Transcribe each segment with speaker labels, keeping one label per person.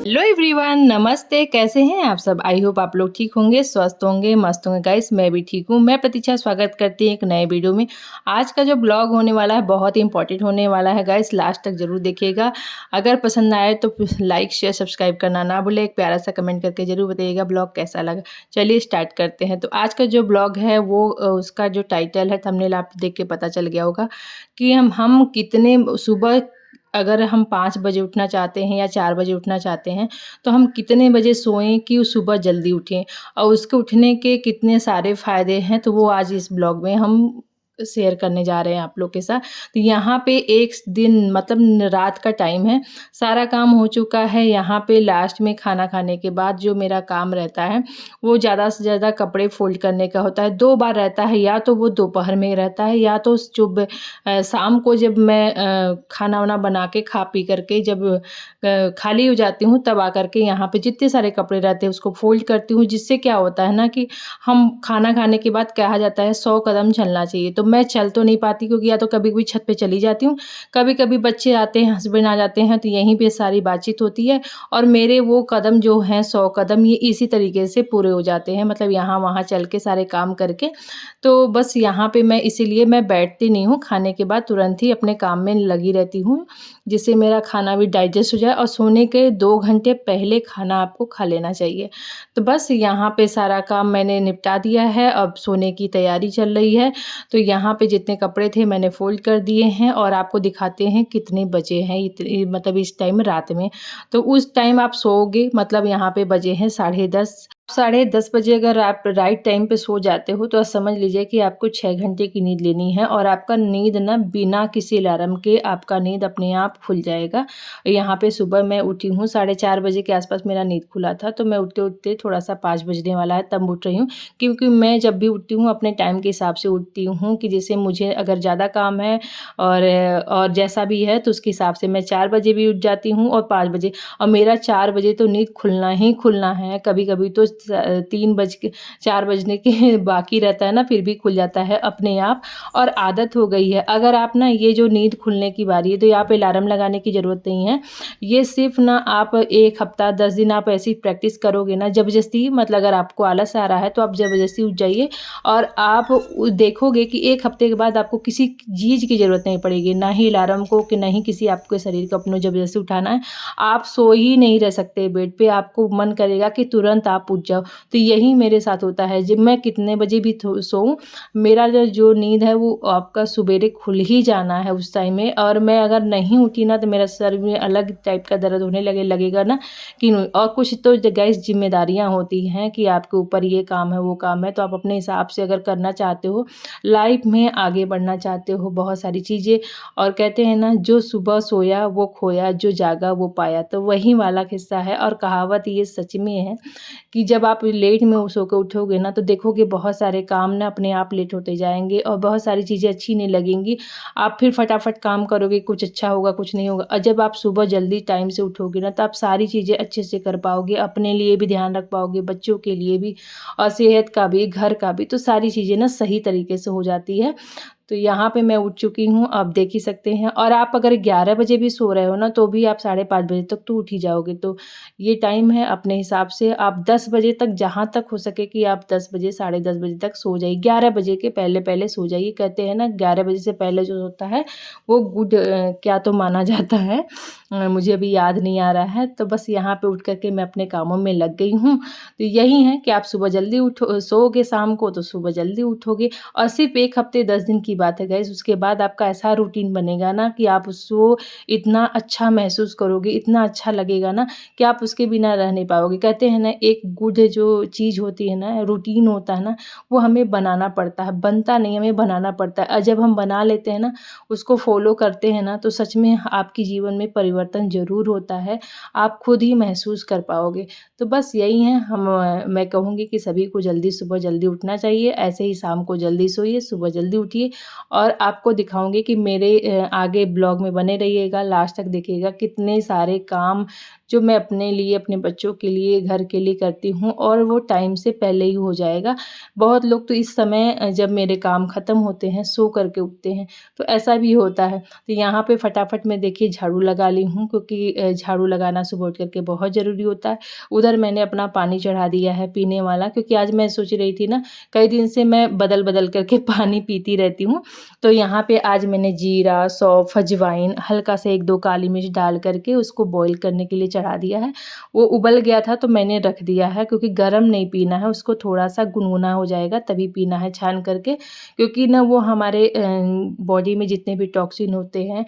Speaker 1: Hello everyone, नमस्ते। कैसे हैं आप सब? आई होप आप लोग ठीक होंगे, स्वस्थ होंगे, मस्त होंगे। गाइस मैं भी ठीक हूँ। मैं प्रतीक्षा स्वागत करती हूँ एक नए वीडियो में। आज का जो ब्लॉग होने वाला है बहुत ही इंपॉर्टेंट होने वाला है गाइस, लास्ट तक ज़रूर देखिएगा। अगर पसंद आए तो लाइक शेयर सब्सक्राइब करना ना भूलें। एक प्यारा सा कमेंट करके ज़रूर बताइएगा ब्लॉग कैसा लगा। चलिए स्टार्ट करते हैं। तो आज का जो ब्लॉग है वो उसका जो टाइटल है, थंबनेल आप देख के पता चल गया होगा कि हम कितने सुबह, अगर हम 5 बजे उठना चाहते हैं या 4 बजे उठना चाहते हैं, तो हम कितने बजे सोएँ कि सुबह जल्दी उठें और उसके उठने के कितने सारे फ़ायदे हैं, तो वो आज इस ब्लॉग में हम शेयर करने जा रहे हैं आप लोग के साथ। तो यहाँ पे एक दिन मतलब रात का टाइम है, सारा काम हो चुका है। यहाँ पे लास्ट में खाना खाने के बाद जो मेरा काम रहता है, वो ज़्यादा से ज़्यादा कपड़े फ़ोल्ड करने का होता है। 2 बार रहता है, या तो वो दोपहर में रहता है या तो शाम को जब मैं खाना-वाना बना के खा पी करके जब खाली हो जाती हूँ, तब आकर के यहाँ पे जितने सारे कपड़े रहते हैं उसको फ़ोल्ड करती हूँ। जिससे क्या होता है ना कि हम खाना खाने के बाद कहा जाता है 100 कदम चलना चाहिए, तो मैं चल तो नहीं पाती क्योंकि या तो कभी-कभी छत पे चली जाती हूँ, कभी-कभी बच्चे आते हैं, हस्बैंड आ जाते हैं, तो यहीं पे सारी बातचीत होती है और मेरे वो कदम जो हैं 100 कदम ये इसी तरीके से पूरे हो जाते हैं, मतलब यहाँ-वहाँ चल के सारे काम करके। तो बस यहाँ पे मैं इसीलिए मैं बैठती नहीं हूँ, खाने के बाद तुरंत ही अपने काम में लगी रहती हूँ, जिससे मेरा खाना भी डाइजेस्ट हो जाए और सोने के 2 घंटे पहले खाना आपको खा लेना चाहिए। तो बस यहाँ पे सारा काम मैंने निपटा दिया है, अब सोने की तैयारी चल रही है। तो यहाँ पे जितने कपड़े थे मैंने फ़ोल्ड कर दिए हैं और आपको दिखाते हैं कितने बजे हैं, मतलब इस टाइम रात में। तो उस टाइम आप सोओगे, मतलब यहाँ पे बजे हैं 10:30। साढ़े 10 बजे अगर आप राइट टाइम पे सो जाते हो तो समझ लीजिए कि आपको 6 घंटे की नींद लेनी है और आपका नींद ना बिना किसी अलार्म के आपका नींद अपने आप खुल जाएगा। यहाँ पे सुबह मैं उठी हूँ 4:30 बजे के आसपास मेरा नींद खुला था, तो मैं उठते-उठते थोड़ा-सा 5 बजने वाला है तब उठ रही हूँ। क्योंकि मैं जब भी उठती हूँ अपने टाइम के हिसाब से उठती हूँ कि जैसे मुझे अगर ज़्यादा काम है और जैसा भी है तो उसके हिसाब से मैं 4 बजे भी उठ जाती हूँ और 5 बजे, और मेरा 4 बजे तो नींद खुलना ही खुलना है। कभी-कभी तो 3 बज के 4 बजने के बाकी रहता है ना, फिर भी खुल जाता है अपने आप और आदत हो गई है। अगर आप ना ये जो नींद खुलने की बारी है तो यहाँ पे अलार्म लगाने की ज़रूरत नहीं है। ये सिर्फ़ ना आप 1 हफ़्ता 10 दिन आप ऐसी प्रैक्टिस करोगे ना ज़बरदस्ती, मतलब अगर आपको आलस आ रहा है तो आप ज़बरदस्ती उठ जाइए और आप देखोगे कि 1 हफ़्ते के बाद आपको किसी चीज़ की ज़रूरत नहीं पड़ेगी, ना ही अलार्म को कि ना ही किसी आपके शरीर को अपने ज़बरदस्ती उठाना है। आप सो ही नहीं रह सकते बेड पे, आपको मन करेगा कि तुरंत आप उठ जाओ। तो यही मेरे साथ होता है, जब मैं कितने बजे भी सोऊं, मेरा जो नींद है वो आपका सुबेरे खुल ही जाना है उस टाइम में। और मैं अगर नहीं उठी ना तो मेरा सर में अलग टाइप का दर्द होने लगेगा ना कि और कुछ तो गाइस जिम्मेदारियां होती हैं कि आपके ऊपर ये काम है वो काम है, तो आप अपने हिसाब से अगर करना चाहते हो, लाइफ में आगे बढ़ना चाहते हो, बहुत सारी चीज़ें। और कहते हैं ना, जो सुबह सोया वो खोया, जो जागा वो पाया, तो वही वाला किस्सा है। और कहावत ये सच में है कि जब आप लेट में सो के उठोगे ना तो देखोगे बहुत सारे काम ना अपने आप लेट होते जाएँगे और बहुत सारी चीज़ें अच्छी नहीं लगेंगी। आप फिर फटाफट काम करोगे, कुछ अच्छा होगा, कुछ नहीं होगा। और जब आप सुबह जल्दी टाइम से उठोगे ना तो आप सारी चीज़ें अच्छे से कर पाओगे, अपने लिए भी ध्यान रख पाओगे, बच्चों के लिए भी और सेहत का भी, घर का भी। तो सारी चीज़ें ना सही तरीके से हो जाती है। तो यहाँ पे मैं उठ चुकी हूँ, आप देख ही सकते हैं। और आप अगर 11 बजे भी सो रहे हो ना, तो भी आप 5:30 बजे तक तो उठ ही जाओगे। तो ये टाइम है, अपने हिसाब से आप 10 बजे तक, जहाँ तक हो सके कि आप 10 बजे, साढ़े 10 बजे तक सो जाइए। 11 बजे के पहले-पहले सो जाइए। कहते हैं ना 11 बजे से पहले जो होता है वो गुड क्या तो माना जाता है। मुझे अभी याद नहीं आ रहा है। तो बस यहाँ पे उठ कर के मैं अपने कामों में लग गई हूँ। तो यही है कि आप सुबह जल्दी सोओगे शाम को तो सुबह जल्दी उठोगे। और सिर्फ़ 1 हफ़्ते 10 दिन की बात है गाइज़, उसके बाद आपका ऐसा रूटीन बनेगा ना कि आप उसको इतना अच्छा महसूस करोगे, इतना अच्छा लगेगा ना कि आप उसके बिना रह नहीं पाओगे। कहते हैं ना, एक गुड जो चीज़ होती है ना, रूटीन होता है ना, वो हमें बनाना पड़ता है, बनता नहीं, हमें बनाना पड़ता है। और जब हम बना लेते हैं ना, उसको फ़ॉलो करते हैं ना, तो सच में आपके जीवन में परिवर्तन ज़रूर होता है, आप खुद ही महसूस कर पाओगे। तो बस यही है, मैं कहूँगी कि सभी को जल्दी सुबह जल्दी उठना चाहिए, ऐसे ही शाम को जल्दी सोइए, सुबह जल्दी उठिए और आपको दिखाऊँगी कि मेरे आगे ब्लॉग में बने रहिएगा, लास्ट तक देखिएगा कितने सारे काम जो मैं अपने लिए, अपने बच्चों के लिए, घर के लिए करती हूँ और वो टाइम से पहले ही हो जाएगा। बहुत लोग तो इस समय जब मेरे काम ख़त्म होते हैं, सो कर के उठते हैं, तो ऐसा भी होता है। तो यहाँ पे फटाफट मैं देखिए झाड़ू लगा ली हूँ, क्योंकि झाड़ू लगाना सुबह उठ कर के बहुत ज़रूरी होता है। उधर मैंने अपना पानी चढ़ा दिया है पीने वाला, क्योंकि आज मैं सोच रही थी ना, कई दिन से मैं बदल-बदल कर के पानी पीती रहती हूँ। तो यहाँ पे आज मैंने जीरा, सौंफ, अजवाइन, हल्का सा 1-2 काली मिर्च डाल कर के उसको बॉयल करने के लिए चढ़ा दिया है। वो उबल गया था तो मैंने रख दिया है, क्योंकि गरम नहीं पीना है, उसको थोड़ा-सा गुनगुना हो जाएगा तभी पीना है छान करके। क्योंकि ना वो हमारे बॉडी में जितने भी टॉक्सिन होते हैं,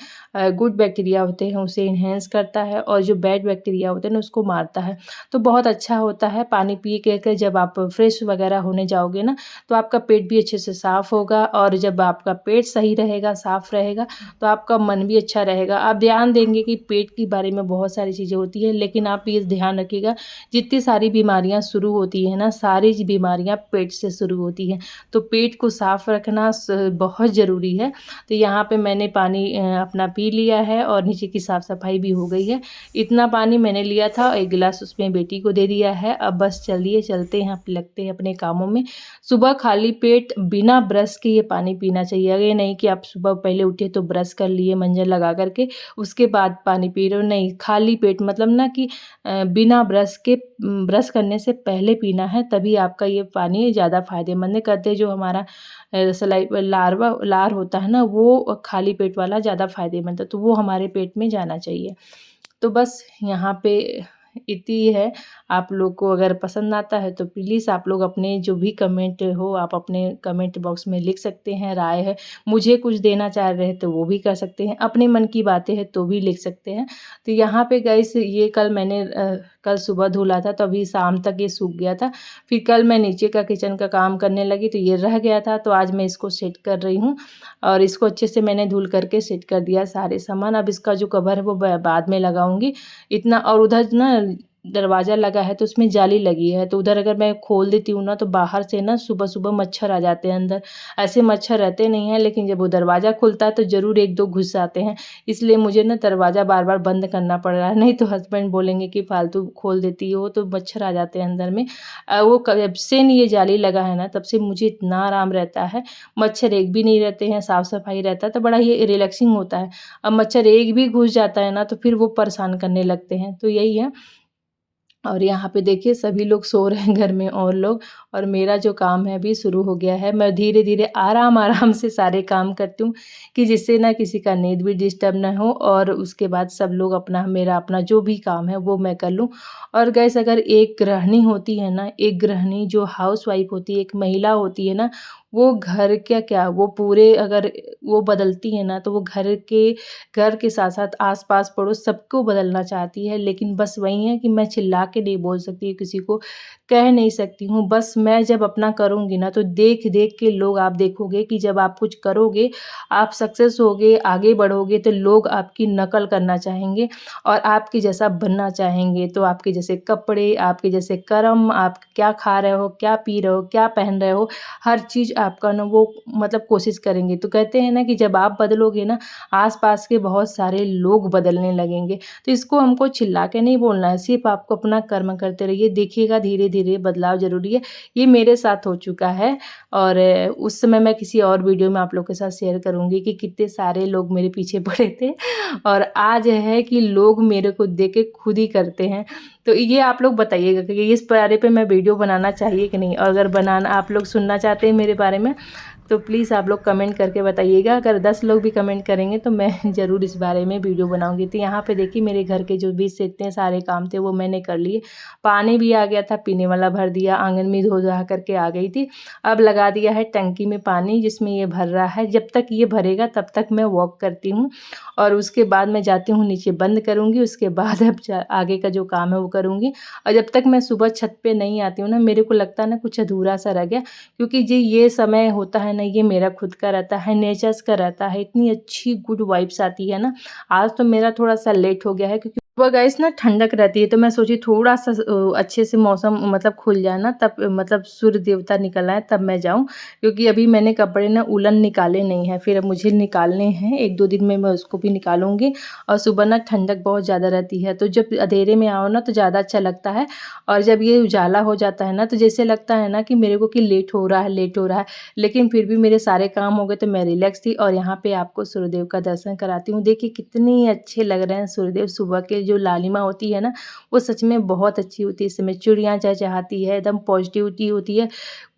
Speaker 1: गुड बैक्टीरिया होते हैं, उसे एनहांस करता है और जो बैड बैक्टीरिया होते हैं ना उसको मारता है। तो बहुत अच्छा होता है पानी पी के जब आप फ्रेश वगैरह होने जाओगे ना, तो आपका पेट भी अच्छे से साफ़ होगा और जब आपका पेट सही रहेगा, साफ़ रहेगा, तो आपका मन भी अच्छा रहेगा। आप ध्यान देंगे कि पेट के बारे में बहुत सारी चीज़ें होती हैं, लेकिन आप ये ध्यान रखिएगा, जितनी सारी बीमारियाँ शुरू होती हैं ना, सारी बीमारियाँ पेट से शुरू होती हैं। तो पेट को साफ़ रखना बहुत ज़रूरी है। तो यहाँ पे मैंने पानी अपना पी लिया है और नीचे की साफ़-सफ़ाई भी हो गई है। इतना पानी मैंने लिया था, 1 गिलास उसमें बेटी को दे दिया है। अब बस चलिए चलते हैं, अब लगते हैं अपने कामों में। सुबह खाली पेट बिना ब्रश के ये पानी पीना चाहिए। ये नहीं कि आप सुबह पहले उठे तो ब्रश कर लिए मंजन लगा कर के, उसके बाद पानी पी रहे हो, नहीं। खाली पेट मतलब ना कि बिना ब्रश के, ब्रश करने से पहले पीना है, तभी आपका ये पानी ज़्यादा फ़ायदेमंद है। कहते हैं जो हमारा लार होता है ना, वो खाली पेट वाला ज़्यादा फ़ायदेमंद है, तो वो हमारे पेट में जाना चाहिए। तो बस यहाँ पे इतनी है। आप लोग को अगर पसंद आता है तो प्लीज़ आप लोग अपने जो भी कमेंट हो, आप अपने कमेंट बॉक्स में लिख सकते हैं, राय है। मुझे कुछ देना चाह रहे हैं तो वो भी कर सकते हैं, अपने मन की बातें हैं तो भी लिख सकते हैं। तो यहाँ पे गाइस ये कल मैंने कल सुबह धुला था तो अभी शाम तक ये सूख गया था। फिर कल मैं नीचे का किचन का काम करने लगी तो ये रह गया था, तो आज मैं इसको सेट कर रही हूँ और इसको अच्छे से मैंने धुल करके सेट कर दिया सारे सामान। अब इसका जो कवर है वो बाद में लगाऊंगी इतना। और उधर ना दरवाज़ा लगा है तो उसमें जाली लगी है, तो उधर अगर मैं खोल देती हूँ ना तो बाहर से ना सुबह-सुबह मच्छर आ जाते हैं अंदर। ऐसे मच्छर रहते नहीं हैं, लेकिन जब वो दरवाज़ा खुलता है तो ज़रूर 1-2 घुस जाते हैं। इसलिए मुझे ना दरवाज़ा बार-बार बंद करना पड़ रहा है, नहीं तो हस्बैंड बोलेंगे कि फालतू खोल देती हो तो मच्छर आ जाते हैं अंदर में। वो जब से ये जाली लगा है ना तब से मुझे इतना आराम रहता है, मच्छर एक भी नहीं रहते हैं, साफ़-सफ़ाई रहता है तो बड़ा ही रिलैक्सिंग होता है। अब मच्छर एक भी घुस जाता है ना तो फिर वो परेशान करने लगते हैं, तो यही है। और यहाँ पे देखिए सभी लोग सो रहे हैं घर में और लोग, और मेरा जो काम है अभी शुरू हो गया है। मैं धीरे-धीरे आराम-आराम से सारे काम करती हूँ कि जिससे ना किसी का नींद भी डिस्टर्ब ना हो और उसके बाद सब लोग अपना, मेरा अपना जो भी काम है वो मैं कर लूँ। और गाइस अगर एक गृहिणी होती है ना, एक गृहिणी जो हाउसवाइफ़ होती है, एक महिला होती है ना, वो घर क्या क्या वो पूरे अगर वो बदलती है ना तो वो घर के साथ-साथ आस-पास पड़ोस सबको बदलना चाहती है। लेकिन बस वही है कि मैं चिल्ला के नहीं बोल सकती, किसी को कह नहीं सकती हूँ। बस मैं जब अपना करूँगी ना तो देख-देख के लोग, आप देखोगे कि जब आप कुछ करोगे, आप सक्सेस होगे, आगे बढ़ोगे तो लोग आपकी नकल करना चाहेंगे और आपके जैसा बनना चाहेंगे। तो आपके जैसे कपड़े, आपके जैसे कर्म, आप क्या खा रहे हो, क्या पी रहे हो, क्या पहन रहे हो, हर चीज़ आपका ना वो मतलब कोशिश करेंगे। तो कहते हैं ना कि जब आप बदलोगे ना, आस-पास के बहुत सारे लोग बदलने लगेंगे। तो इसको हमको चिल्ला के नहीं बोलना है, सिर्फ़ आपको अपना कर्म करते रहिए, देखिएगा धीरे-धीरे बदलाव ज़रूरी है। ये मेरे साथ हो चुका है और उस समय मैं किसी और वीडियो में आप लोग के साथ शेयर करूँगी कि कितने सारे लोग मेरे पीछे पड़े थे और आज है कि लोग मेरे को देख के खुद ही करते हैं। तो ये आप लोग बताइएगा कि इस बारे पे मैं वीडियो बनाना चाहिए कि नहीं? और अगर बनाना आप लोग सुनना चाहते हैं मेरे बारे में तो प्लीज़ आप लोग कमेंट करके बताइएगा। अगर 10 लोग भी कमेंट करेंगे तो मैं ज़रूर इस बारे में वीडियो बनाऊँगी। तो यहाँ पे देखिए मेरे घर के जो भी इतने सारे काम थे वो मैंने कर लिए। पानी भी आ गया था, पीने वाला भर दिया, आँगन में धो-धा करके आ गई थी। अब लगा दिया है टंकी में पानी जिसमें ये भर रहा है। जब तक ये भरेगा तब तक मैं वॉक करती हूँ और उसके बाद मैं जाती हूँ नीचे बंद करूँगी। उसके बाद अब आगे का जो काम है वो करूँगी। और जब तक मैं सुबह छत पे नहीं आती हूँ ना, मेरे को लगता है ना कुछ अधूरा-सा रह गया, क्योंकि जी ये समय होता है ना, ये मेरा खुद का रहता है, नेचर्स का रहता है। इतनी अच्छी गुड वाइब्स आती है ना। आज तो मेरा थोड़ा-सा लेट हो गया है क्योंकि सुबह गाइस ना ठंडक रहती है, तो मैं सोची थोड़ा-सा अच्छे से मौसम मतलब खुल जाए ना, तब मतलब सूर्य देवता निकल आएँ तब मैं जाऊँ, क्योंकि अभी मैंने कपड़े ना उलन निकाले नहीं हैं, फिर अब मुझे निकालने हैं, 1-2 दिन में मैं उसको भी निकालूँगी। और सुबह ना ठंडक बहुत ज़्यादा रहती है, तो जब अँधेरे में आओ ना तो ज़्यादा अच्छा लगता है। और जब ये उजाला हो जाता है ना, तो जैसे लगता है ना कि मेरे को कि लेट हो रहा है, लेट हो रहा है। लेकिन फिर भी मेरे सारे काम हो गए, तो मैं रिलैक्स थी। और यहाँ पे आपको सूर्यदेव का दर्शन कराती हूँ। देखिए कितने अच्छे लग रहे हैं सूर्यदेव, सुबह के जो लालिमा होती है ना, वो सच में बहुत अच्छी होती है। इस समय चिड़िया चहचहाती है, एकदम पॉजिटिविटी होती है।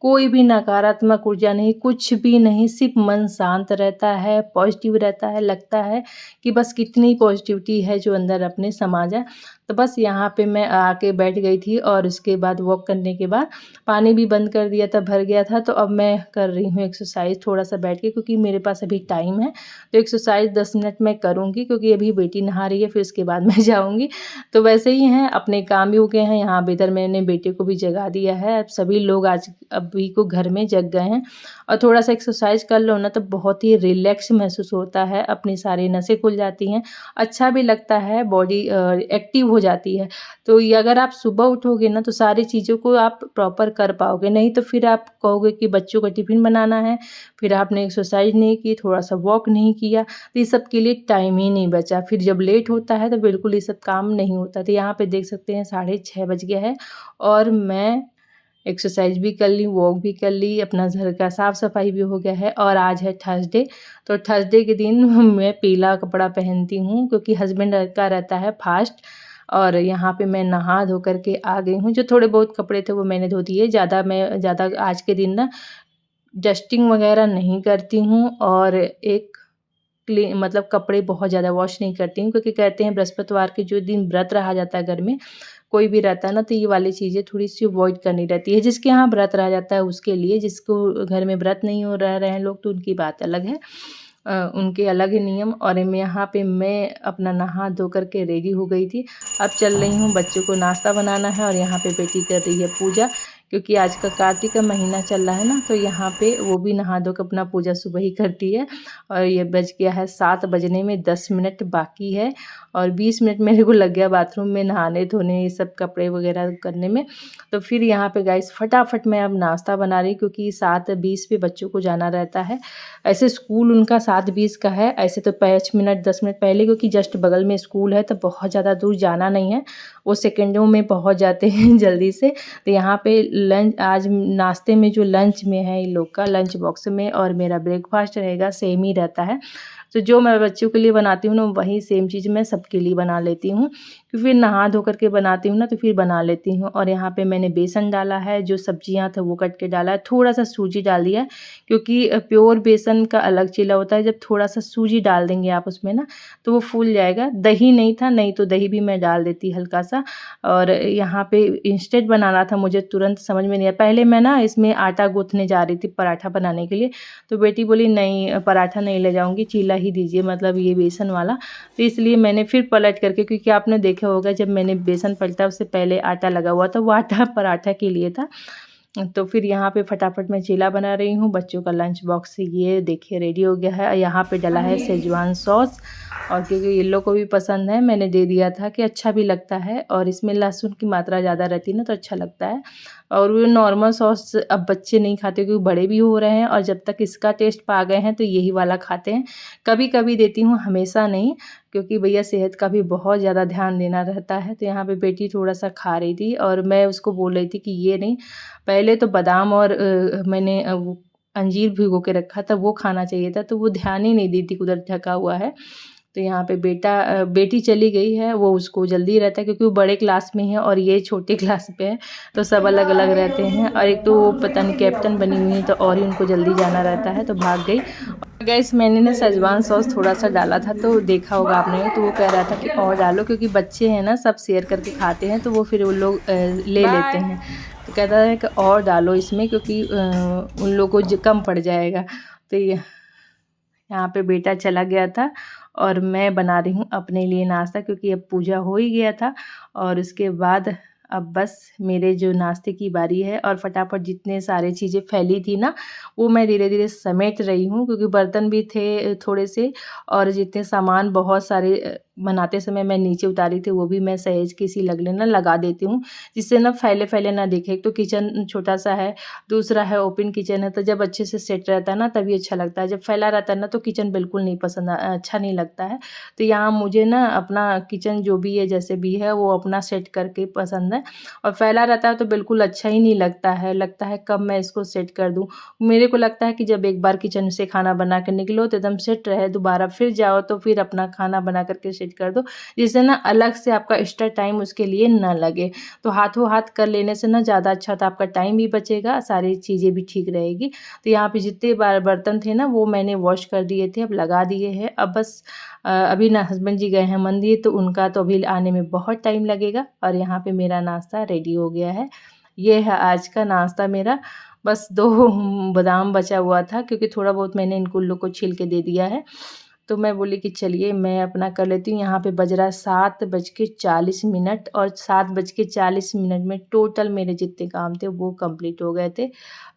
Speaker 1: कोई भी नकारात्मक ऊर्जा नहीं, कुछ भी नहीं, सिर्फ मन शांत रहता है, पॉजिटिव रहता है, लगता है कि बस कितनी पॉजिटिविटी है जो अंदर अपने समा जाए। तो बस यहाँ पे मैं आके बैठ गई थी, और उसके बाद वॉक करने के बाद पानी भी बंद कर दिया था, भर गया था। तो अब मैं कर रही हूँ एक्सरसाइज़ थोड़ा-सा बैठ के, क्योंकि मेरे पास अभी टाइम है। तो एक्सरसाइज़ 10 मिनट मैं करूँगी, क्योंकि अभी बेटी नहा रही है, फिर उसके बाद मैं जाऊँगी। तो वैसे ही हैं, अपने काम भी हो गए हैं, यहाँ पे इधर मैंने बेटे को भी जगा दिया है। अब सभी लोग आज अभी को घर में जग गए हैं, और थोड़ा-सा एक्सरसाइज़ कर लो ना तो बहुत ही रिलैक्स महसूस होता है, अपनी सारी नसें खुल जाती हैं, अच्छा भी लगता है, बॉडी एक्टिव हो जाती है। तो ये अगर आप सुबह उठोगे ना तो सारी चीज़ों को आप प्रॉपर कर पाओगे, नहीं तो फिर आप कहोगे कि बच्चों का टिफ़िन बनाना है, फिर आपने एक्सरसाइज़ नहीं की, थोड़ा-सा वॉक नहीं किया, तो ये सब के लिए टाइम ही नहीं बचा। फिर जब लेट होता है तो बिल्कुल ये सब काम नहीं होता। तो यहाँ पे देख सकते हैं 6:30 बज गया है, और मैं एक्सरसाइज़ भी कर ली, वॉक भी कर ली, अपना घर का साफ-सफाई भी हो गया है। और आज है थर्सडे, तो थर्सडे के दिन मैं पीला कपड़ा पहनती हूँ, क्योंकि हस्बैंड का रहता है फास्ट। और यहाँ पे मैं नहा धो कर के आ गई हूँ, जो थोड़े बहुत कपड़े थे वो मैंने धो दिए, ज़्यादा आज के दिन ना डस्टिंग वगैरह नहीं करती हूँ, और एक मतलब कपड़े बहुत ज़्यादा वॉश नहीं करती हूँ, क्योंकि कहते हैं बृहस्पतिवार के जो दिन व्रत रहा जाता है घर में, कोई भी रहता है ना, तो ये वाली चीज़ें थोड़ी-सी अवॉइड करनी रहती है। जिसके यहाँ व्रत रह जाता है उसके लिए, जिसको घर में व्रत नहीं हो रह रहे हैं लोग, तो उनकी बात अलग है। उनके अलग ही नियम। और यहाँ पे मैं अपना नहा धो कर के रेडी हो गई थी। अब चल रही हूँ, बच्चों को नाश्ता बनाना है, और यहाँ पे बेटी कर रही है पूजा, क्योंकि आज का कार्तिक का महीना चल रहा है ना, तो यहाँ पे वो भी नहा धो के अपना पूजा सुबह ही करती है। और ये बज गया है 7 बजने में 10 मिनट बाकी है, और 20 मिनट मेरे को लग गया बाथरूम में नहाने-धोने, ये सब कपड़े वगैरह करने में। तो फिर यहाँ पे गाइस फटाफट मैं अब नाश्ता बना रही, क्योंकि 7:20 पे बच्चों को जाना रहता है। ऐसे स्कूल उनका 7:20 का है, ऐसे तो 5 मिनट 10 मिनट पहले, क्योंकि जस्ट बगल में स्कूल है, तो बहुत ज़्यादा दूर जाना नहीं है, वो सेकंडों में पहुँच जाते हैं जल्दी से। तो यहाँ पे लंच, आज नाश्ते में जो लंच में है इन लोग का लंच बॉक्स में, और मेरा ब्रेकफास्ट रहेगा सेम ही रहता है। तो जो मैं बच्चों के लिए बनाती हूँ ना, वही सेम चीज़ मैं सबके लिए बना लेती हूँ, फिर नहा धो कर के बनाती हूँ ना, तो फिर बना लेती हूँ। और यहाँ पे मैंने बेसन डाला है, जो सब्जियाँ था वो कट के डाला है, थोड़ा-सा सूजी डाल दिया है, क्योंकि प्योर बेसन का अलग चीला होता है, जब थोड़ा-सा सूजी डाल देंगे आप उसमें ना, तो वो फूल जाएगा। दही नहीं था, नहीं तो दही भी मैं डाल देती हल्का-सा। और यहाँ पे इंस्टेंट बनाना था, मुझे तुरंत समझ में नहीं आया। पहले मैं ना इसमें आटा गूँथने जा रही थी पराठा बनाने के लिए, तो बेटी बोली नहीं पराठा नहीं ले जाऊँगी, चीला ही दीजिए, मतलब ये बेसन वाला। तो इसलिए मैंने फिर पलट करके, क्योंकि आपने देखा होगा जब मैंने बेसन पलटा उससे पहले आटा लगा हुआ था, वो आटा पराठा के लिए था। तो फिर यहाँ पे फटाफट मैं चीला बना रही हूँ। बच्चों का लंच बॉक्स ये देखिए रेडी हो गया है। यहाँ पे डला है शेज़वान सॉस, और क्योंकि ये लोग को भी पसंद है, मैंने दे दिया था कि अच्छा भी लगता है, और इसमें लहसुन की मात्रा ज़्यादा रहती है ना, तो अच्छा लगता है। और वो नॉर्मल सॉस अब बच्चे नहीं खाते, क्योंकि बड़े भी हो रहे हैं, और जब तक इसका टेस्ट पा गए हैं तो यही वाला खाते हैं। कभी-कभी देती हूँ, हमेशा नहीं, क्योंकि भैया सेहत का भी बहुत ज़्यादा ध्यान देना रहता है। तो यहाँ पे बेटी थोड़ा-सा खा रही थी, और मैं उसको बोल रही थी कि ये नहीं, पहले तो बादाम और मैंने वो अंजीर भिगो के रखा था, वो खाना चाहिए था, तो वो ध्यान ही नहीं देती, उधर ढका हुआ है। तो यहाँ पे बेटी चली गई है, वो उसको जल्दी रहता है, क्योंकि वो बड़े क्लास में है और ये छोटे क्लास पे है, तो सब अलग-अलग रहते हैं। और एक तो वो पता नहीं कैप्टन बनी हुई है, तो और ही उनको जल्दी जाना रहता है, तो भाग गई। गाइस मैंने ना शेज़वान सॉस थोड़ा-सा डाला था, तो देखा होगा आपने, तो वो कह रहा था कि और डालो, क्योंकि बच्चे हैं ना, सब शेयर करके खाते हैं, तो वो फिर वो लोग ले लेते हैं। तो कहता है कि और डालो इसमें, क्योंकि उन लोगों को कम पड़ जाएगा। तो ये यहाँ पे बेटा चला गया था, और मैं बना रही हूँ अपने लिए नाश्ता, क्योंकि अब पूजा हो ही गया था। और उसके बाद अब बस मेरे जो नाश्ते की बारी है, और फटाफट जितने सारी चीज़ें फैली थी ना, वो मैं धीरे-धीरे समेट रही हूँ, क्योंकि बर्तन भी थे थोड़े से, और जितने सामान बहुत सारे बनाते समय मैं नीचे उतारी थी वो भी मैं सहेज के इसी लगले ना लगा देती हूँ, जिससे ना फैले-फैले ना दिखे। एक तो किचन छोटा-सा है, दूसरा है ओपन किचन है, तो जब अच्छे से सेट रहता है ना तभी अच्छा लगता है। जब फैला रहता है ना तो किचन बिल्कुल नहीं अच्छा नहीं लगता है। तो यहाँ मुझे ना अपना किचन जो भी है जैसे भी है वो अपना सेट करके पसंद है, और फैला रहता है तो बिल्कुल अच्छा ही नहीं लगता है कब मैं इसको सेट कर दूँ। मेरे को लगता है कि जब एक बार किचन से खाना बना के निकलो तो एकदम सेट रहे, दोबारा फिर जाओ तो फिर अपना खाना बना कर के सेट कर दो, जिससे ना अलग से आपका एक्स्ट्रा टाइम उसके लिए ना लगे। तो हाथों हाथ कर लेने से ना ज़्यादा अच्छा था, आपका टाइम भी बचेगा, सारी चीज़ें भी ठीक रहेगी। तो यहाँ पे जितने बार बर्तन थे ना वो मैंने वॉश कर दिए थे, अब लगा दिए हैं। अब बस अभी ना हस्बैंड जी गए हैं मंदिर, तो उनका तो अभी आने में बहुत टाइम लगेगा, और यहाँ पे मेरा नाश्ता रेडी हो गया है। ये है आज का नाश्ता मेरा। बस 2 बादाम बचा हुआ था, क्योंकि थोड़ा बहुत मैंने इनको उन लोग को छील के दे दिया है। तो मैं बोली कि चलिए मैं अपना कर लेती हूँ। यहाँ पे बज रहा है 7:40, और 7:40 में टोटल मेरे जितने काम थे वो कंप्लीट हो गए थे।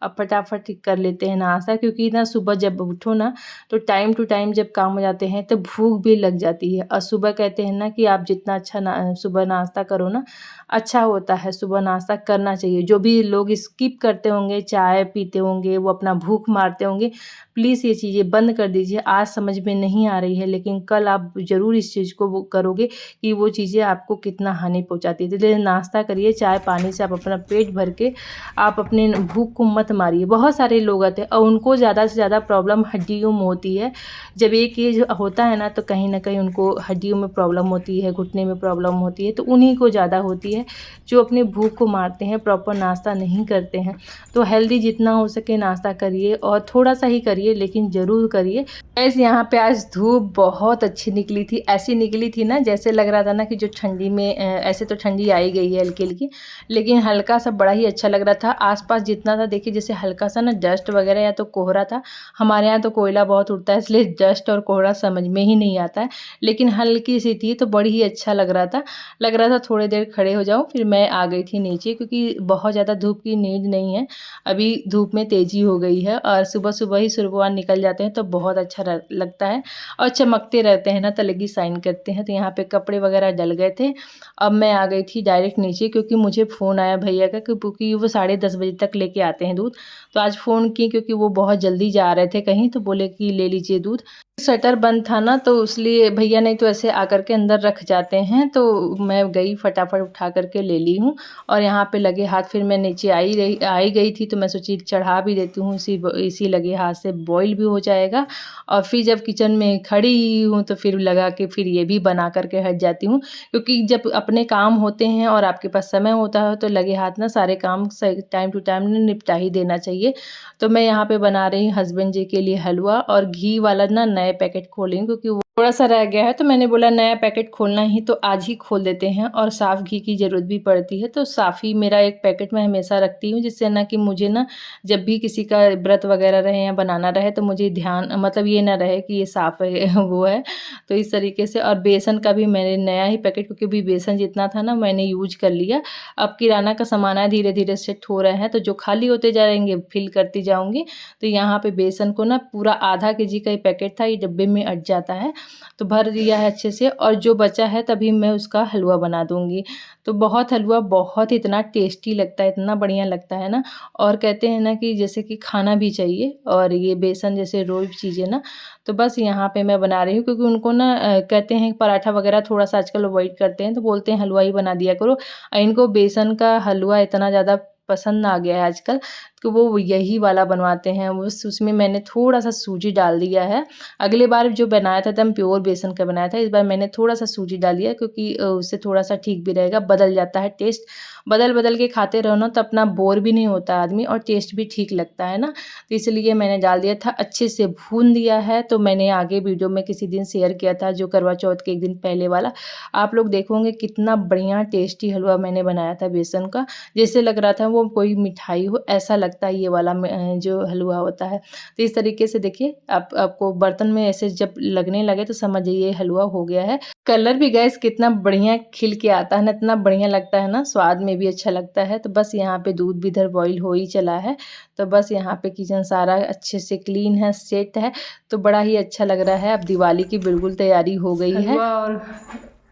Speaker 1: अब फटाफट कर लेते हैं नाश्ता, क्योंकि ना सुबह जब उठो ना तो टाइम टू टाइम जब काम हो जाते हैं तो भूख भी लग जाती है, और सुबह कहते हैं ना कि आप जितना अच्छा सुबह नाश्ता करो ना अच्छा होता है। सुबह नाश्ता करना चाहिए। जो भी लोग स्किप करते होंगे, चाय पीते होंगे, वो अपना भूख मारते होंगे, प्लीज़ ये चीज़ें बंद कर दीजिए। आज समझ में नहीं आ रही है, लेकिन कल आप ज़रूर इस चीज़ को वो करोगे कि वो चीज़ें आपको कितना हानि पहुँचाती है। तो इसलिए नाश्ता करिए, चाय पानी से आप अपना पेट भर के आप अपने भूख को मत मारिए। बहुत सारे लोग आते हैं और उनको ज़्यादा से ज़्यादा प्रॉब्लम हड्डियों में होती है। जब एक एज होता है ना तो कहीं न कहीं उनको हड्डियों में प्रॉब्लम होती है, घुटने में प्रॉब्लम होती है, तो उन्हीं को ज़्यादा होती है जो अपने भूख को मारते हैं, प्रॉपर नाश्ता नहीं करते हैं। तो हेल्दी जितना हो सके नाश्ता करिए, और थोड़ा-सा ही करिए लेकिन ज़रूर करिए। गाइस यहाँ पे आज धूप बहुत अच्छी निकली थी, ऐसी निकली थी ना जैसे लग रहा था ना कि जो ठंडी में ऐसे तो ठंडी आ ही गई है हल्की-हल्की, लेकिन हल्का-सा बड़ा ही अच्छा लग रहा था। आस-पास जितना था देखिए जैसे हल्का-सा ना डस्ट वगैरह या तो कोहरा था। हमारे यहाँ तो कोयला बहुत उड़ता है, इसलिए डस्ट और कोहरा समझ में ही नहीं आता है, लेकिन हल्की-सी थी तो बड़ी ही अच्छा लग रहा था। लग रहा था थोड़ी देर खड़े हो जाऊँ, फिर मैं आ गई थी नीचे, क्योंकि बहुत ज़्यादा धूप की नीड नहीं है। अभी धूप में तेज़ी हो गई है, और सुबह-सुबह ही सूर्यभगवान निकल जाते हैं तो बहुत अच्छा लगता है, और चमकते रहते हैं ना, तलगी शाइन करते हैं। तो यहाँ पे कपड़े वगैरह डल गए थे। अब मैं आ गई थी डायरेक्ट नीचे, क्योंकि मुझे फ़ोन आया भैया का, क्योंकि वो 10:30 बजे तक लेके आते हैं दूध। तो आज फ़ोन किए क्योंकि वो बहुत जल्दी जा रहे थे कहीं, तो बोले कि ले लीजिए दूध। शटर बंद था ना तो इसलिए भैया नहीं तो ऐसे आकर के अंदर रख जाते हैं, तो मैं गई फटाफट उठा करके ले ली हूँ। और यहाँ पे लगे हाथ फिर मैं नीचे आई गई थी, तो मैं सोची चढ़ा भी देती हूँ, इसी लगे हाथ से बॉईल भी हो जाएगा। और फिर जब किचन में खड़ी हूँ तो फिर लगा कि फिर ये भी बना करके हट जाती हूँ, क्योंकि जब अपने काम होते हैं और आपके पास समय होता है तो लगे हाथ ना सारे काम सही टाइम टू टाइम निपटा ही देना चाहिए। तो मैं यहाँ पे बना रही हूँ हस्बैंड जी के लिए हलवा, और घी वाला ना नए पैकेट खोली हूँ, क्योंकि वो थोड़ा-सा रह गया है, तो मैंने बोला नया पैकेट खोलना ही तो आज ही खोल देते हैं, और साफ़ घी की ज़रूरत भी पड़ती है, तो साफ़ ही मेरा एक पैकेट मैं हमेशा रखती हूँ, जिससे ना कि मुझे ना जब भी किसी का व्रत वगैरह रहे या बनाना रहे तो मुझे ध्यान मतलब ये ना रहे कि ये साफ़ है वो है। तो इस तरीके से, और बेसन का भी मैंने नया ही पैकेट, क्योंकि अभी बेसन जितना था ना मैंने यूज़ कर लिया। अब किराना का सामान है, धीरे-धीरे सेट हो रहे हैं, तो जो खाली होते जाएँगे फिल करती जाऊँगी। तो यहाँ पे बेसन को ना पूरा आधा केजी का ही पैकेट था, ये डब्बे में अट जाता है, तो भर दिया है अच्छे से, और जो बचा है तभी मैं उसका हलवा बना दूँगी। तो हलवा बहुत इतना टेस्टी लगता है, इतना बढ़िया लगता है ना, और कहते हैं ना कि जैसे कि खाना भी चाहिए, और ये बेसन जैसे रोज़ चीज़ें ना, तो बस यहाँ पे मैं बना रही हूँ, क्योंकि उनको ना कहते हैं पराठा वगैरह थोड़ा-सा आजकल अवॉइड करते हैं, तो बोलते हैं हलवा ही बना दिया करो। इनको बेसन का हलवा इतना ज़्यादा पसंद आ गया है आजकल, तो वो यही वाला बनवाते हैं। बस उसमें मैंने थोड़ा-सा सूजी डाल दिया है। अगली बार जो बनाया था एकदम प्योर बेसन का बनाया था, इस बार मैंने थोड़ा-सा सूजी डाल दिया, क्योंकि उससे थोड़ा-सा ठीक भी रहेगा, बदल जाता है टेस्ट। बदल-बदल के खाते रहो ना तो अपना बोर भी नहीं होता आदमी, और टेस्ट भी ठीक लगता है ना, तो इसलिए मैंने डाल दिया था। अच्छे से भून दिया है, तो मैंने आगे वीडियो में किसी दिन शेयर किया था, जो करवा चौथ के एक दिन पहले वाला। आप लोग देखोगे कितना बढ़िया टेस्टी हलवा मैंने बनाया था बेसन का, जैसे लग रहा था वो कोई मिठाई हो, ऐसा लगता लगता है ये वाला जो हलवा होता है। तो इस तरीके से देखिए आपको बर्तन में ऐसे जब लगने लगे तो समझ जाइए हलवा हो गया है। कलर भी गैस कितना बढ़िया खिल के आता है ना, इतना बढ़िया लगता है ना, स्वाद में भी अच्छा लगता है। तो बस यहाँ पे दूध भी इधर बॉईल हो ही चला है। तो बस यहाँ पे किचन सारा अच्छे से क्लीन है, सेट है, तो बड़ा ही अच्छा लग रहा है। अब दिवाली की बिल्कुल तैयारी हो गई है। हलवा और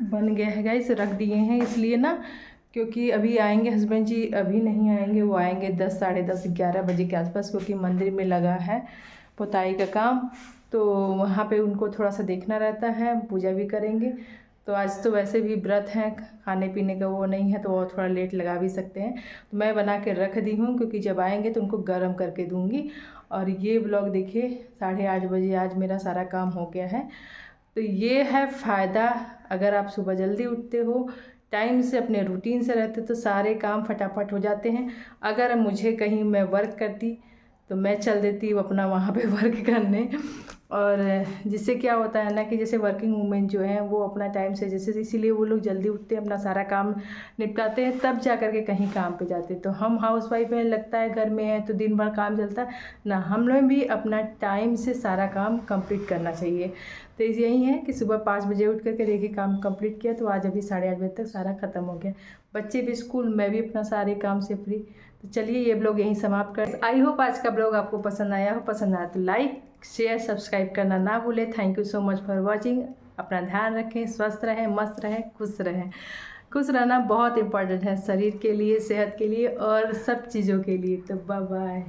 Speaker 1: बन गया है गाइस, रख दिए हैं इसलिए ना, क्योंकि अभी आएंगे हस्बैंड जी, अभी नहीं आएंगे, वो आएंगे 10, साढ़े 10, 11 बजे के आसपास, क्योंकि मंदिर में लगा है पुताई का काम, तो वहाँ पे उनको थोड़ा सा देखना रहता है, पूजा भी करेंगे। तो आज तो वैसे भी व्रत है, खाने पीने का वो नहीं है, तो वो थोड़ा लेट लगा भी सकते हैं। तो मैं बना के रख दी हूँ, क्योंकि जब आएंगे तो उनको गर्म करके दूँगी। और ये ब्लॉग देखिए 8:30 बजे आज मेरा सारा काम हो गया है। तो ये है फ़ायदा, अगर आप सुबह जल्दी उठते हो, टाइम से अपने रूटीन से रहते, तो सारे काम फटाफट हो जाते हैं। अगर मुझे कहीं मैं वर्क करती तो मैं चल देती हूँ अपना वहाँ पे वर्क करने। और जिससे क्या होता है ना कि जैसे वर्किंग वूमेन जो हैं वो अपना टाइम से, जैसे इसीलिए वो लोग जल्दी उठते हैं, अपना सारा काम निपटाते हैं, तब जा कर के कहीं काम पे जाते हैं। तो हम हाउसवाइफ हैं, लगता है घर में है तो दिन भर काम चलता है ना, हम लोग भी अपना टाइम से सारा काम कंप्लीट करना चाहिए। तो यही है कि सुबह 5 बजे उठ करके देखिए काम कंप्लीट किया, तो आज अभी 8:30 बजे तक सारा ख़त्म हो गया। बच्चे भी स्कूल, मैं भी अपना सारे काम से फ्री। तो चलिए ये ब्लॉग यहीं समाप्त कर। आई होप आज का ब्लॉग आपको पसंद आया हो। पसंद आया तो लाइक, शेयर, सब्सक्राइब करना ना भूलें। Thank you so much for watching. अपना ध्यान रखें, स्वस्थ रहें, मस्त रहें, खुश रहें। खुश रहना बहुत इम्पोर्टेंट है शरीर के लिए, सेहत के लिए और सब चीज़ों के लिए। तो बाय बाय।